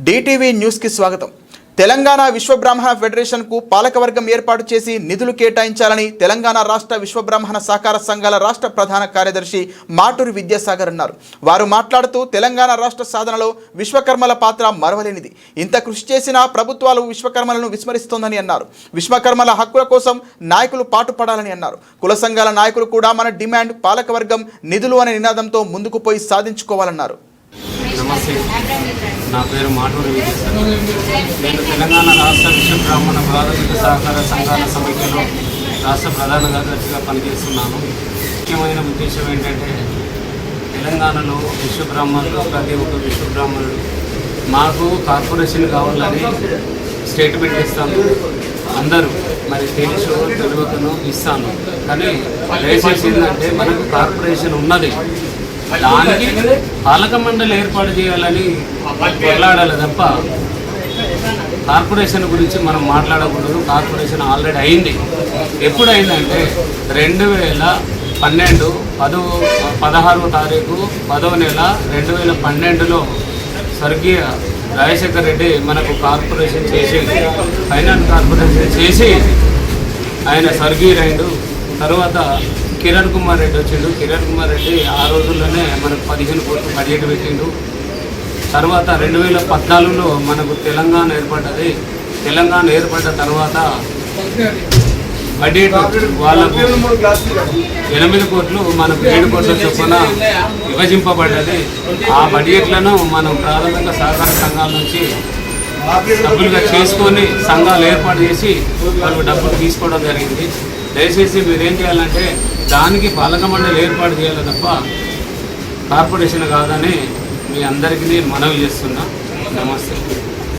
DTV news కి స్వాగతం. Telangana Vishwabrahmana federation కు పాలకవర్గం ఏర్పాటు చేసి నిధులు కేటాయించాలని తెలంగాణ రాష్ట్ర విశ్వబ్రాహ్మణ సహకార సంఘాల రాష్ట్ర ప్రధాన కార్యదర్శి మాటూరి విద్యాసాగర్ అన్నారు. వారు మాట్లాడుతూ తెలంగాణ రాష్ట్ర సాధనలో విశ్వకర్మల పాత్ర మరవలేనిది. ఇంత కృషి చేసినా ప్రభుత్వాలు విశ్వకర్మలను విస్మరిస్తోందని అన్నారు. విశ్వకర్మల హక్కుల కోసం నాయకులు పాటుపడాలని అన్నారు. కుల సంఘాల నాయకులు కూడా మన డిమాండ్ పాలకవర్గం నిధులు అనే నినాదంతో ముందుకు పోయి సాధించుకోవాలన్నారు. నమస్తే, నా పేరు మాటూరి విద్యాసాగర్. నేను తెలంగాణ రాష్ట్ర విశ్వబ్రాహ్మణ ప్రాథమిక సహకార సంఘాల సమితిలో రాష్ట్ర ప్రధాన కార్యదర్శిగా పనిచేస్తున్నాను. ముఖ్యమైన ఉద్దేశం ఏంటంటే తెలంగాణలో విశ్వబ్రాహ్మణులు ప్రతి ఒక్క విశ్వబ్రాహ్మణుడు మాకు కార్పొరేషన్ కావాలని స్టేట్మెంట్ ఇస్తాను. అందరూ మరి తెలుసు తెలియకను ఇస్తాను, కానీ దయచేసి ఏంటంటే మనకు కార్పొరేషన్ ఉన్నది, దానికి పాలక మండలి ఏర్పాటు చేయాలని కొట్లాడాలి తప్ప కార్పొరేషన్ గురించి మనం మాట్లాడకూడదు. కార్పొరేషన్ ఆల్రెడీ అయింది. ఎప్పుడు అయిందంటే 2012 16వ తారీఖు 10వ నెల 2012లో స్వర్గీయ రాజశేఖర్ రెడ్డి మనకు కార్పొరేషన్ చేసి ఫైనాన్స్ కార్పొరేషన్ చేసి ఆయన స్వర్గీయుడైండు. తర్వాత కిరణ్ కుమార్ రెడ్డి వచ్చిండు. కిరణ్ కుమార్ రెడ్డి ఆ రోజుల్లోనే మనకు 15 కోట్లు బడ్జెట్ పెట్టిండు. తర్వాత 2014లో మనకు తెలంగాణ ఏర్పడ్డది. తెలంగాణ ఏర్పడ్డ తర్వాత బడ్జెట్ వాళ్ళకు 8 కోట్లు మనకు 7 కోట్ల చొప్పున విభజింపబడ్డది. ఆ బడ్జెట్లను మనం ప్రాథమిక సహకార సంఘాల నుంచి డబ్బులుగా చేసుకొని సంఘాలు ఏర్పాటు చేసి వాళ్ళు డబ్బులు తీసుకోవడం జరిగింది. దయచేసి మీరేం చేయాలంటే దానికి పాలక మండలి ఏర్పాటు చేయాలి తప్ప కార్పొరేషన్ కాదని మీ అందరికీ నేను మనవి చేస్తున్నా.